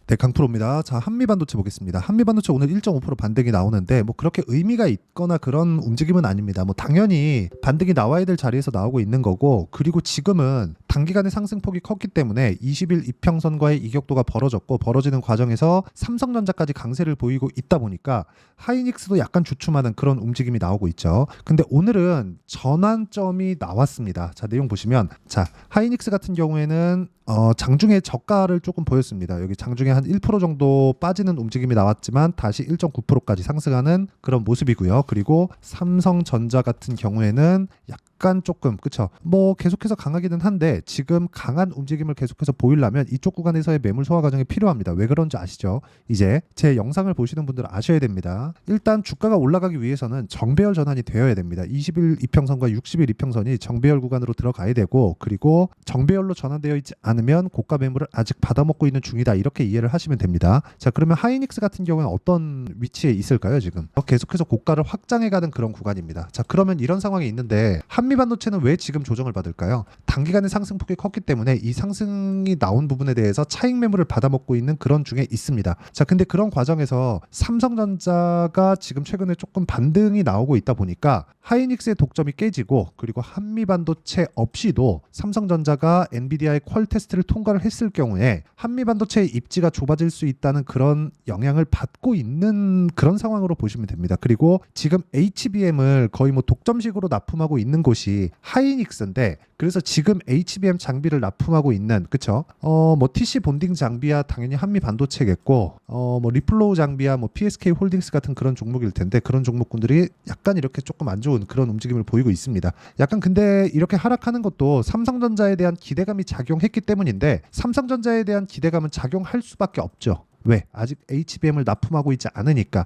네, 강프로입니다. 자, 한미반도체 보겠습니다. 한미반도체 오늘 1.5% 반등이 나오는데 뭐 그렇게 의미가 있거나 그런 움직임은 아닙니다. 뭐 당연히 반등이 나와야 될 자리에서 나오고 있는 거고, 그리고 지금은 단기간에 상승폭이 컸기 때문에 20일 이평선과의 이격도가 벌어졌고, 벌어지는 과정에서 삼성전자까지 강세를 보이고 있다 보니까 하이닉스도 약간 주춤하는 그런 움직임이 나오고 있죠. 근데 오늘은 전환점이 나왔습니다. 자, 내용 보시면, 자, 하이닉스 같은 경우에는 장중에 저가를 조금 보였습니다. 여기 장중에 한 1% 정도 빠지는 움직임이 나왔지만 다시 1.9%까지 상승하는 그런 모습이고요. 그리고 삼성전자 같은 경우에는 약간 조금, 그쵸, 뭐 계속해서 강하기는 한데 지금 강한 움직임을 계속해서 보이려면 이쪽 구간에서의 매물 소화 과정이 필요합니다. 왜 그런지 아시죠? 이제 제 영상을 보시는 분들은 아셔야 됩니다. 일단 주가가 올라가기 위해서는 정배열 전환이 되어야 됩니다. 20일 이평선과 60일 이평선이 정배열 구간으로 들어가야 되고, 그리고 정배열로 전환되어 있지 않으면 고가 매물을 아직 받아먹고 있는 중이다, 이렇게 이해를 하시면 됩니다. 자, 그러면 하이닉스 같은 경우는 어떤 위치에 있을까요? 지금 계속해서 고가를 확장해가는 그런 구간입니다. 자, 그러면 이런 상황이 있는데 한미반도체는 왜 지금 조정을 받을까요? 단기간에 상승폭이 컸기 때문에 이 상승이 나온 부분에 대해서 차익 매물을 받아먹고 있는 그런 중에 있습니다. 자, 근데 그런 과정에서 삼성전자가 지금 최근에 조금 반등이 나오고 있다 보니까 하이닉스의 독점이 깨지고, 그리고 한미반도체 없이도 삼성전자가 엔비디아의 퀄 테스트를 통과를 했을 경우에 한미반도체의 입지가 좁아질 수 있다는 그런 영향을 받고 있는 그런 상황으로 보시면 됩니다. 그리고 지금 HBM을 거의 뭐 독점식으로 납품하고 있는 곳이 하이닉스인데, 그래서 지금 HBM 장비를 납품하고 있는, 그쵸? 뭐 TC 본딩 장비야 당연히 한미 반도체겠고, 뭐 리플로우 장비야 뭐 PSK 홀딩스 같은 그런 종목일 텐데, 그런 종목군들이 약간 이렇게 조금 안 좋은 그런 움직임을 보이고 있습니다. 약간 근데 이렇게 하락하는 것도 삼성전자에 대한 기대감이 작용했기 때문인데, 삼성전자에 대한 기대감은 작용할 수밖에 없죠. 왜? 아직 HBM을 납품하고 있지 않으니까.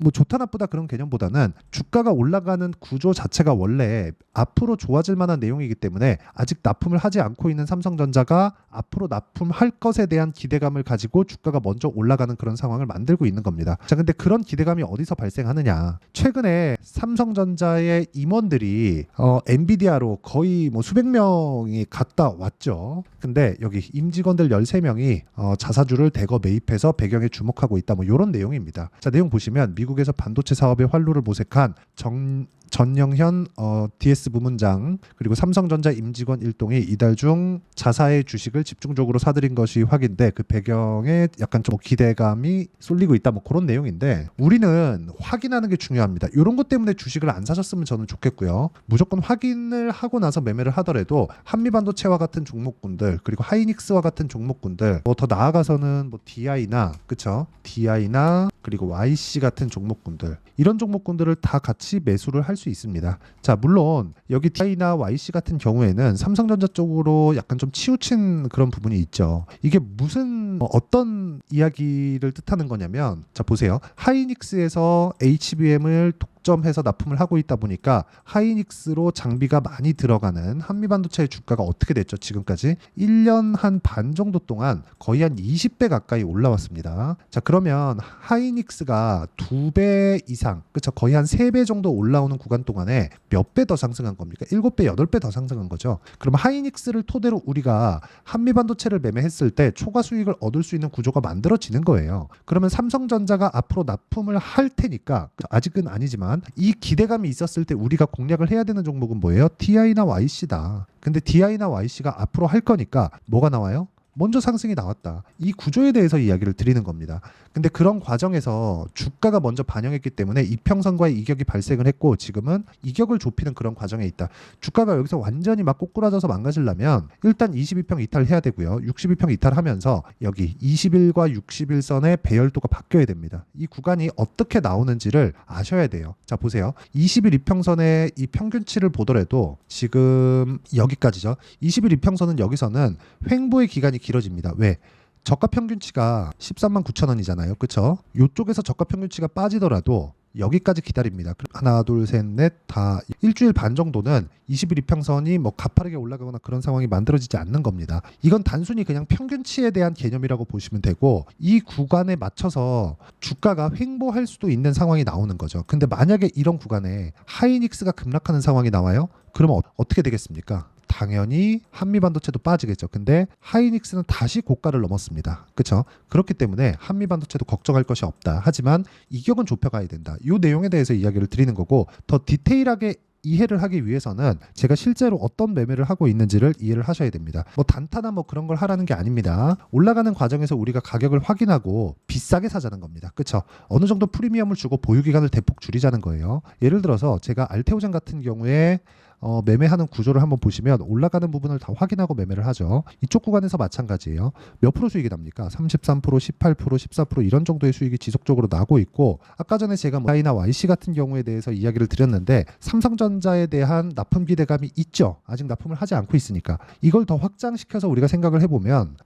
뭐 좋다 나쁘다 그런 개념보다는 주가가 올라가는 구조 자체가 원래 앞으로 좋아질 만한 내용이기 때문에 아직 납품을 하지 않고 있는 삼성전자가 앞으로 납품할 것에 대한 기대감을 가지고 주가가 먼저 올라가는 그런 상황을 만들고 있는 겁니다. 자, 근데 그런 기대감이 어디서 발생하느냐? 최근에 삼성전자의 임원들이 엔비디아로 거의 뭐 수백 명이 갔다 왔죠. 근데 여기 임직원들 13명이 자사주를 대거 매입해서 배경에 주목하고 있다, 뭐 이런 내용입니다. 자, 내용 보시면 미국에서 반도체 사업에 활로를 모색한 전영현 DS 부문장, 그리고 삼성전자 임직원 일동이 이달 중 자사의 주식을 집중적으로 사들인 것이 확인돼 그 배경에 약간 좀 기대감이 쏠리고 있다, 뭐 그런 내용인데, 우리는 확인하는 게 중요합니다. 이런 것 때문에 주식을 안 사셨으면 저는 좋겠고요. 무조건 확인을 하고 나서 매매를 하더라도 한미반도체와 같은 종목군들, 그리고 하이닉스와 같은 종목군들, 뭐 더 나아가서는 뭐 DI나, 그쵸? DI나 그리고 YC 같은 종목군들, 이런 종목군들을 다 같이 매수를 할 수 있습니다. 자, 물론 여기 DI나 YC 같은 경우에는 삼성전자 쪽으로 약간 좀 치우친 그런 부분이 있죠. 이게 무슨 어떤 이야기를 뜻하는 거냐면, 자 보세요. 하이닉스에서 HBM을 독점해서 납품을 하고 있다 보니까 하이닉스로 장비가 많이 들어가는 한미반도체의 주가가 어떻게 됐죠? 지금까지 1년 한 반 정도 동안 거의 한 20배 가까이 올라왔습니다. 자, 그러면 하이닉스가 2배 이상, 그쵸? 거의 한 3배 정도 올라오는 구간 동안에 몇 배 더 상승한 겁니까? 7배, 8배 더 상승한 거죠. 그럼 하이닉스를 토대로 우리가 한미반도체를 매매했을 때 초과 수익을 얻을 수 있는 구조가 만들어지는 거예요. 그러면 삼성전자가 앞으로 납품을 할 테니까, 아직은 아니지만 이 기대감이 있었을 때 우리가 공략을 해야 되는 종목은 뭐예요? DI나 YC다. 근데 DI나 YC가 앞으로 할 거니까 뭐가 나와요? 먼저 상승이 나왔다. 이 구조에 대해서 이야기를 드리는 겁니다. 근데 그런 과정에서 주가가 먼저 반영했기 때문에 이평선과의 이격이 발생을 했고, 지금은 이격을 좁히는 그런 과정에 있다. 주가가 여기서 완전히 막 꼬꾸라져서 망가지려면 일단 22평 이탈해야 되고요. 62평 이탈하면서 여기 20일과 60일선의 배열도가 바뀌어야 됩니다. 이 구간이 어떻게 나오는지를 아셔야 돼요. 자, 보세요. 20일 이평선의 이 평균치를 보더라도 지금 여기까지죠. 20일 이평선은 여기서는 횡보의 기간이 길어집니다. 왜? 저가 평균치가 13만 9천 원이잖아요. 그쵸? 이쪽에서 저가 평균치가 빠지더라도 여기까지 기다립니다. 하나, 둘, 셋, 넷, 다 일주일 반 정도는 20일 이평선이 뭐 가파르게 올라가거나 그런 상황이 만들어지지 않는 겁니다. 이건 단순히 그냥 평균치에 대한 개념이라고 보시면 되고, 이 구간에 맞춰서 주가가 횡보할 수도 있는 상황이 나오는 거죠. 근데 만약에 이런 구간에 하이닉스가 급락하는 상황이 나와요? 그러면 어떻게 되겠습니까? 당연히 한미반도체도 빠지겠죠. 근데 하이닉스는 다시 고가를 넘었습니다. 그렇죠? 그렇기 때문에 한미반도체도 걱정할 것이 없다. 하지만 이격은 좁혀가야 된다. 이 내용에 대해서 이야기를 드리는 거고, 더 디테일하게 이해를 하기 위해서는 제가 실제로 어떤 매매를 하고 있는지를 이해를 하셔야 됩니다. 뭐 단타나 뭐 그런 걸 하라는 게 아닙니다. 올라가는 과정에서 우리가 가격을 확인하고 비싸게 사자는 겁니다. 그렇죠? 어느 정도 프리미엄을 주고 보유 기간을 대폭 줄이자는 거예요. 예를 들어서 제가 알테오젠 같은 경우에 매매하는 구조를 한번 보시면 올라가는 부분을 다 확인하고 매매를 하죠. 이쪽 구간에서 마찬가지예요. 몇 프로 수익이 납니까? 33%, 18%, 14% 이런 정도의 수익이 지속적으로 나고 있고, 아까 전에 제가 I나 YC 같은 경우에 대해서 이야기를 드렸는데 삼성전자에 대한 납품 기대감이 있죠. 아직 납품을 하지 않고 있으니까 이걸 더 확장시켜서 우리가 생각을 해보면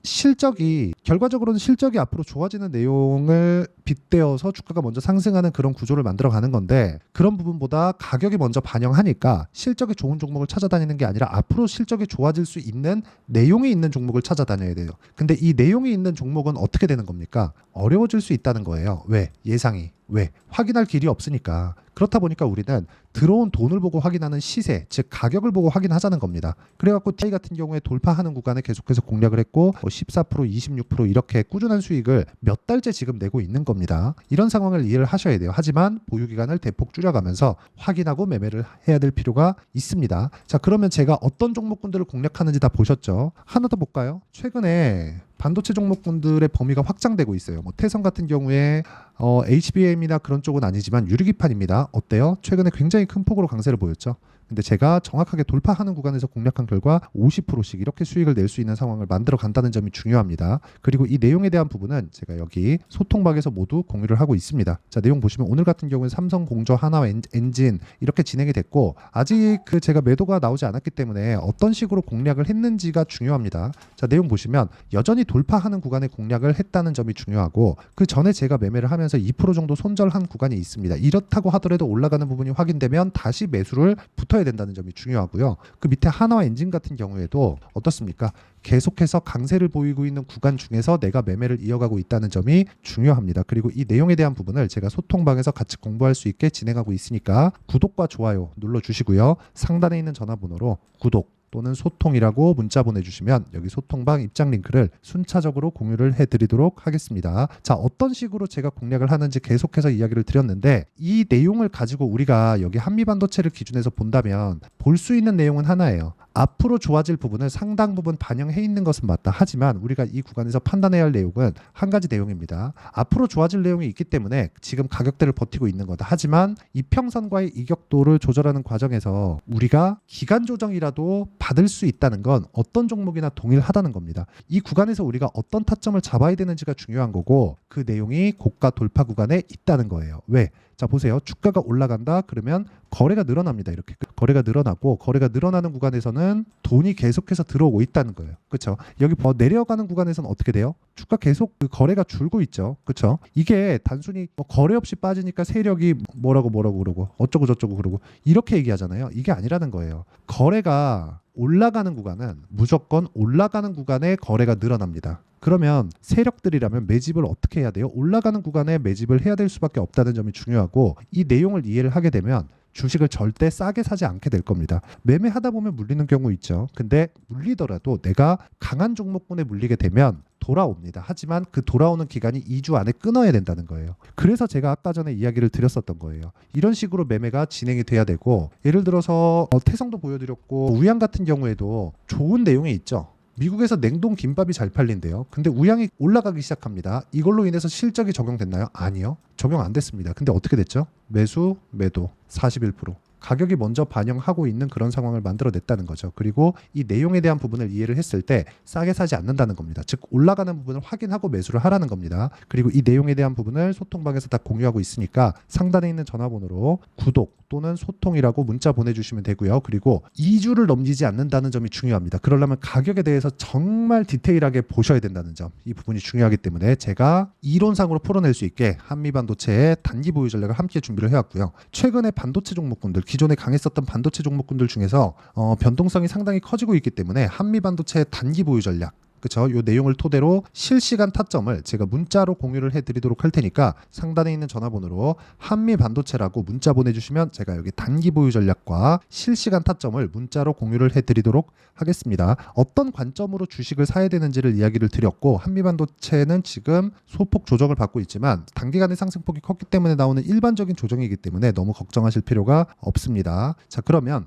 결과적으로는 실적이 앞으로 좋아지는 내용을 빗대어서 주가가 먼저 상승하는 그런 구조를 만들어가는 건데, 그런 부분보다 가격이 먼저 반영하니까 실적이 좋은 종목을 찾아다니는 게 아니라 앞으로 실적이 좋아질 수 있는 내용이 있는 종목을 찾아다녀야 돼요. 근데 이 내용이 있는 종목은 어떻게 되는 겁니까? 어려워질 수 있다는 거예요. 왜? 예상이. 왜? 확인할 길이 없으니까. 그렇다 보니까 우리는 들어온 돈을 보고 확인하는 시세, 즉 가격을 보고 확인하자는 겁니다. 그래갖고 TI 같은 경우에 돌파하는 구간에 계속해서 공략을 했고 14%, 26% 이렇게 꾸준한 수익을 몇 달째 지금 내고 있는 겁니다. 이런 상황을 이해를 하셔야 돼요. 하지만 보유 기간을 대폭 줄여가면서 확인하고 매매를 해야 될 필요가 있습니다. 자, 그러면 제가 어떤 종목군들을 공략하는지 다 보셨죠? 하나 더 볼까요? 최근에 반도체 종목군들의 범위가 확장되고 있어요. 뭐 태성 같은 경우에 HBM이나 그런 쪽은 아니지만 유리기판입니다. 어때요? 최근에 굉장히 큰 폭으로 강세를 보였죠. 근데 제가 정확하게 돌파하는 구간에서 공략한 결과 50%씩 이렇게 수익을 낼 수 있는 상황을 만들어 간다는 점이 중요합니다. 그리고 이 내용에 대한 부분은 제가 여기 소통방에서 모두 공유를 하고 있습니다. 자, 내용 보시면 오늘 같은 경우는 삼성공조, 하나 엔진 이렇게 진행이 됐고, 아직 제가 매도가 나오지 않았기 때문에 어떤 식으로 공략을 했는지가 중요합니다. 자, 내용 보시면 여전히 돌파하는 구간에 공략을 했다는 점이 중요하고, 그 전에 제가 매매를 하면서 2% 정도 손절한 구간이 있습니다. 이렇다고 하더라도 올라가는 부분이 확인되면 다시 매수를 붙어야 된다는 점이 중요하고요. 그 밑에 하나와 엔진 같은 경우에도 어떻습니까? 계속해서 강세를 보이고 있는 구간 중에서 내가 매매를 이어가고 있다는 점이 중요합니다. 그리고 이 내용에 대한 부분을 제가 소통방에서 같이 공부할 수 있게 진행하고 있으니까 구독과 좋아요 눌러주시고요. 상단에 있는 전화번호로 구독 또는 소통이라고 문자 보내주시면 여기 소통방 입장 링크를 순차적으로 공유를 해드리도록 하겠습니다. 자, 어떤 식으로 제가 공략을 하는지 계속해서 이야기를 드렸는데, 이 내용을 가지고 우리가 여기 한미반도체를 기준해서 본다면 볼 수 있는 내용은 하나예요. 앞으로 좋아질 부분을 상당 부분 반영해 있는 것은 맞다. 하지만 우리가 이 구간에서 판단해야 할 내용은 한 가지 내용입니다. 앞으로 좋아질 내용이 있기 때문에 지금 가격대를 버티고 있는 거다. 하지만 이평선과의 이격도를 조절하는 과정에서 우리가 기간 조정이라도 받을 수 있다는 건 어떤 종목이나 동일하다는 겁니다. 이 구간에서 우리가 어떤 타점을 잡아야 되는지가 중요한 거고, 그 내용이 고가 돌파 구간에 있다는 거예요. 왜? 자, 보세요. 주가가 올라간다 그러면 거래가 늘어납니다. 이렇게 거래가 늘어나고, 거래가 늘어나는 구간에서는 돈이 계속해서 들어오고 있다는 거예요. 그렇죠? 여기 내려가는 구간에서는 어떻게 돼요? 주가 계속 그 거래가 줄고 있죠. 그렇죠? 이게 단순히 거래 없이 빠지니까 세력이 뭐라고 그러고 어쩌고 저쩌고 그러고 이렇게 얘기하잖아요. 이게 아니라는 거예요. 거래가 올라가는 구간은 무조건 올라가는 구간에 거래가 늘어납니다. 그러면 세력들이라면 매집을 어떻게 해야 돼요? 올라가는 구간에 매집을 해야 될 수밖에 없다는 점이 중요하고, 이 내용을 이해를 하게 되면 주식을 절대 싸게 사지 않게 될 겁니다. 매매하다 보면 물리는 경우 있죠. 근데 물리더라도 내가 강한 종목군에 물리게 되면 돌아옵니다. 하지만 그 돌아오는 기간이 2주 안에 끊어야 된다는 거예요. 그래서 제가 아까 전에 이야기를 드렸었던 거예요. 이런 식으로 매매가 진행이 돼야 되고, 예를 들어서 태성도 보여드렸고 우양 같은 경우에도 좋은 내용이 있죠. 미국에서 냉동 김밥이 잘 팔린대요. 근데 우양이 올라가기 시작합니다. 이걸로 인해서 실적이 적용됐나요? 아니요. 적용 안 됐습니다. 근데 어떻게 됐죠? 매수, 매도 41%. 가격이 먼저 반영하고 있는 그런 상황을 만들어냈다는 거죠. 그리고 이 내용에 대한 부분을 이해를 했을 때 싸게 사지 않는다는 겁니다. 즉 올라가는 부분을 확인하고 매수를 하라는 겁니다. 그리고 이 내용에 대한 부분을 소통방에서 다 공유하고 있으니까 상단에 있는 전화번호로 구독 또는 소통이라고 문자 보내주시면 되고요. 그리고 2주를 넘기지 않는다는 점이 중요합니다. 그러려면 가격에 대해서 정말 디테일하게 보셔야 된다는 점, 이 부분이 중요하기 때문에 제가 이론상으로 풀어낼 수 있게 한미반도체의 단기 보유 전략을 함께 준비를 해왔고요. 최근에 반도체 종목군들, 기존에 강했었던 반도체 종목군들 중에서 변동성이 상당히 커지고 있기 때문에 한미반도체의 단기 보유 전략, 그쵸? 요 내용을 토대로 실시간 타점을 제가 문자로 공유를 해드리도록 할 테니까 상단에 있는 전화번호로 한미반도체라고 문자 보내주시면 제가 여기 단기 보유 전략과 실시간 타점을 문자로 공유를 해드리도록 하겠습니다. 어떤 관점으로 주식을 사야 되는지를 이야기를 드렸고, 한미반도체는 지금 소폭 조정을 받고 있지만 단기간의 상승폭이 컸기 때문에 나오는 일반적인 조정이기 때문에 너무 걱정하실 필요가 없습니다. 자, 그러면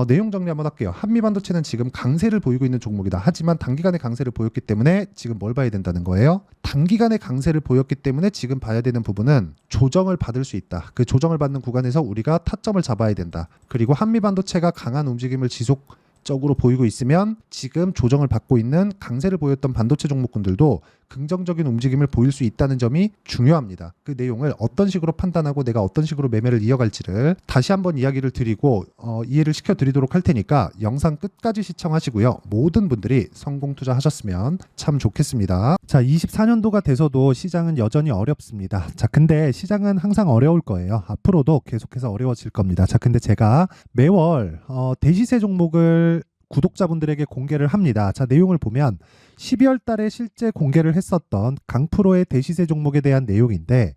내용 정리 한번 할게요. 한미반도체는 지금 강세를 보이고 있는 종목이다. 하지만 단기간의 강세를 보였기 때문에 지금 뭘 봐야 된다는 거예요? 단기간의 강세를 보였기 때문에 지금 봐야 되는 부분은 조정을 받을 수 있다. 그 조정을 받는 구간에서 우리가 타점을 잡아야 된다. 그리고 한미반도체가 강한 움직임을 지속적으로 보이고 있으면 지금 조정을 받고 있는 강세를 보였던 반도체 종목군들도 긍정적인 움직임을 보일 수 있다는 점이 중요합니다. 그 내용을 어떤 식으로 판단하고 내가 어떤 식으로 매매를 이어갈지를 다시 한번 이야기를 드리고 이해를 시켜드리도록 할 테니까 영상 끝까지 시청하시고요. 모든 분들이 성공 투자하셨으면 참 좋겠습니다. 자, 24년도가 돼서도 시장은 여전히 어렵습니다. 자, 근데 시장은 항상 어려울 거예요. 앞으로도 계속해서 어려워질 겁니다. 자, 근데 제가 매월 대시세 종목을 구독자분들에게 공개를 합니다. 자, 내용을 보면 12월 달에 실제 공개를 했었던 강프로의 대시세 종목에 대한 내용인데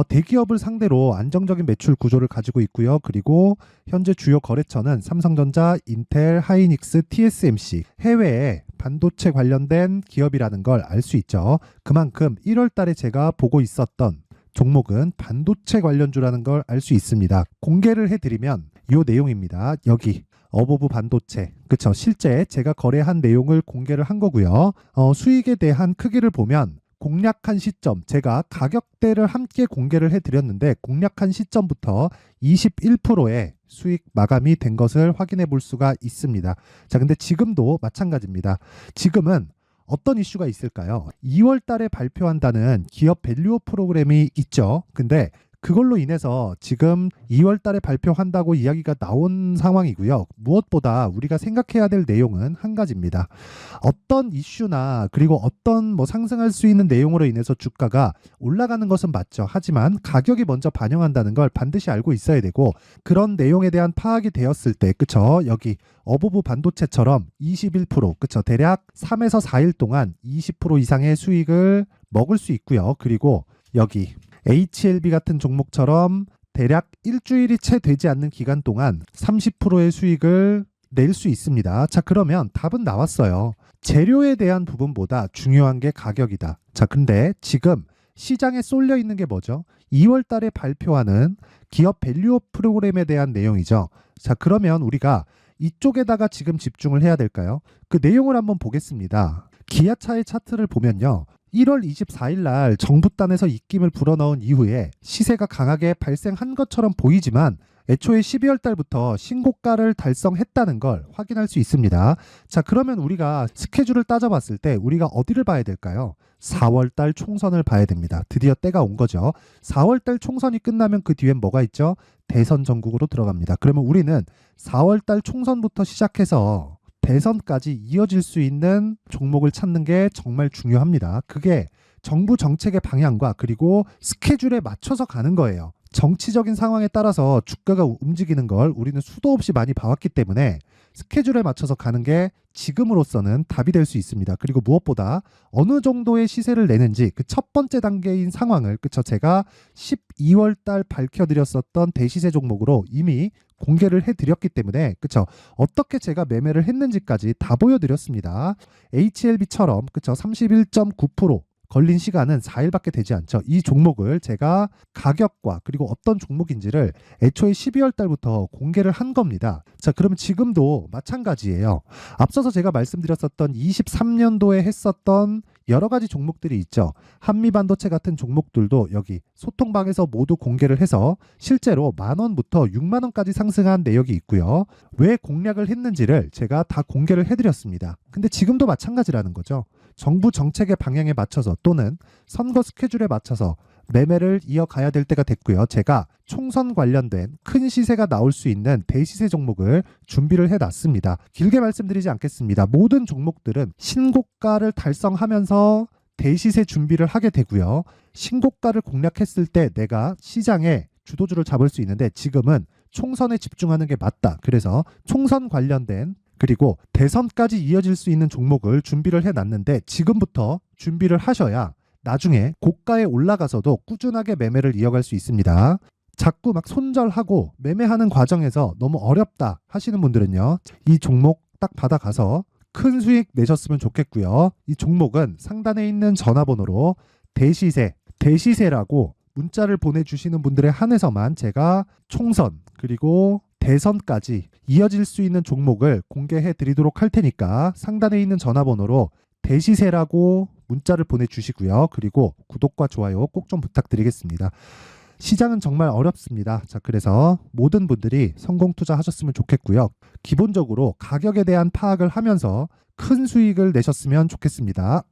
대기업을 상대로 안정적인 매출 구조를 가지고 있고요. 그리고 현재 주요 거래처는 삼성전자, 인텔, 하이닉스, TSMC, 해외에 반도체 관련된 기업이라는 걸 알 수 있죠. 그만큼 1월 달에 제가 보고 있었던 종목은 반도체 관련주라는 걸 알 수 있습니다. 공개를 해드리면 이 내용입니다. 여기 어보브 반도체, 그쵸? 실제 제가 거래한 내용을 공개를 한 거고요. 수익에 대한 크기를 보면 공략한 시점, 제가 가격대를 함께 공개를 해드렸는데 공략한 시점부터 21%의 수익 마감이 된 것을 확인해 볼 수가 있습니다. 자, 근데 지금도 마찬가지입니다. 지금은 어떤 이슈가 있을까요? 2월 달에 발표한다는 기업 밸류업 프로그램이 있죠. 근데 그걸로 인해서 지금 2월 달에 발표한다고 이야기가 나온 상황이고요. 무엇보다 우리가 생각해야 될 내용은 한 가지입니다. 어떤 이슈나 그리고 어떤 상승할 수 있는 내용으로 인해서 주가가 올라가는 것은 맞죠. 하지만 가격이 먼저 반영한다는 걸 반드시 알고 있어야 되고, 그런 내용에 대한 파악이 되었을 때, 그쵸? 여기 어보브 반도체처럼 21%, 그쵸? 대략 3에서 4일 동안 20% 이상의 수익을 먹을 수 있고요. 그리고 여기 HLB 같은 종목처럼 대략 일주일이 채 되지 않는 기간 동안 30%의 수익을 낼 수 있습니다. 자, 그러면 답은 나왔어요. 재료에 대한 부분보다 중요한 게 가격이다. 자, 근데 지금 시장에 쏠려 있는 게 뭐죠? 2월 달에 발표하는 기업 밸류업 프로그램에 대한 내용이죠. 자, 그러면 우리가 이쪽에다가 지금 집중을 해야 될까요? 그 내용을 한번 보겠습니다. 기아차의 차트를 보면요. 1월 24일 날 정부단에서 입김을 불어넣은 이후에 시세가 강하게 발생한 것처럼 보이지만 애초에 12월 달부터 신고가를 달성했다는 걸 확인할 수 있습니다. 자, 그러면 우리가 스케줄을 따져봤을 때 우리가 어디를 봐야 될까요? 4월 달 총선을 봐야 됩니다. 드디어 때가 온 거죠. 4월 달 총선이 끝나면 그 뒤엔 뭐가 있죠? 대선 전국으로 들어갑니다. 그러면 우리는 4월 달 총선부터 시작해서 대선까지 이어질 수 있는 종목을 찾는 게 정말 중요합니다. 그게 정부 정책의 방향과 그리고 스케줄에 맞춰서 가는 거예요. 정치적인 상황에 따라서 주가가 움직이는 걸 우리는 수도 없이 많이 봐왔기 때문에 스케줄에 맞춰서 가는 게 지금으로서는 답이 될 수 있습니다. 그리고 무엇보다 어느 정도의 시세를 내는지 그 첫 번째 단계인 상황을, 그쵸? 제가 12월 달 밝혀드렸었던 대시세 종목으로 이미 공개를 해드렸기 때문에, 그쵸? 어떻게 제가 매매를 했는지까지 다 보여드렸습니다. HLB처럼, 그쵸? 31.9% 걸린 시간은 4일밖에 되지 않죠. 이 종목을 제가 가격과 그리고 어떤 종목인지를 애초에 12월 달부터 공개를 한 겁니다. 자, 그러면 지금도 마찬가지예요. 앞서서 제가 말씀드렸었던 23년도에 했었던 여러 가지 종목들이 있죠. 한미반도체 같은 종목들도 여기 소통방에서 모두 공개를 해서 실제로 10,000원부터 60,000원까지 상승한 내역이 있고요. 왜 공략을 했는지를 제가 다 공개를 해드렸습니다. 근데 지금도 마찬가지라는 거죠. 정부 정책의 방향에 맞춰서 또는 선거 스케줄에 맞춰서 매매를 이어가야 될 때가 됐고요. 제가 총선 관련된 큰 시세가 나올 수 있는 대시세 종목을 준비를 해놨습니다. 길게 말씀드리지 않겠습니다. 모든 종목들은 신고가를 달성하면서 대시세 준비를 하게 되고요. 신고가를 공략했을 때 내가 시장에 주도주를 잡을 수 있는데 지금은 총선에 집중하는 게 맞다. 그래서 총선 관련된 그리고 대선까지 이어질 수 있는 종목을 준비를 해놨는데 지금부터 준비를 하셔야 나중에 고가에 올라가서도 꾸준하게 매매를 이어갈 수 있습니다. 자꾸 막 손절하고 매매하는 과정에서 너무 어렵다 하시는 분들은요, 이 종목 딱 받아가서 큰 수익 내셨으면 좋겠고요. 이 종목은 상단에 있는 전화번호로 대시세라고 문자를 보내주시는 분들에 한해서만 제가 총선 그리고 대선까지 이어질 수 있는 종목을 공개해 드리도록 할 테니까 상단에 있는 전화번호로 대시세라고 문자를 보내주시고요. 그리고 구독과 좋아요 꼭 좀 부탁드리겠습니다. 시장은 정말 어렵습니다. 자, 그래서 모든 분들이 성공 투자하셨으면 좋겠고요. 기본적으로 가격에 대한 파악을 하면서 큰 수익을 내셨으면 좋겠습니다.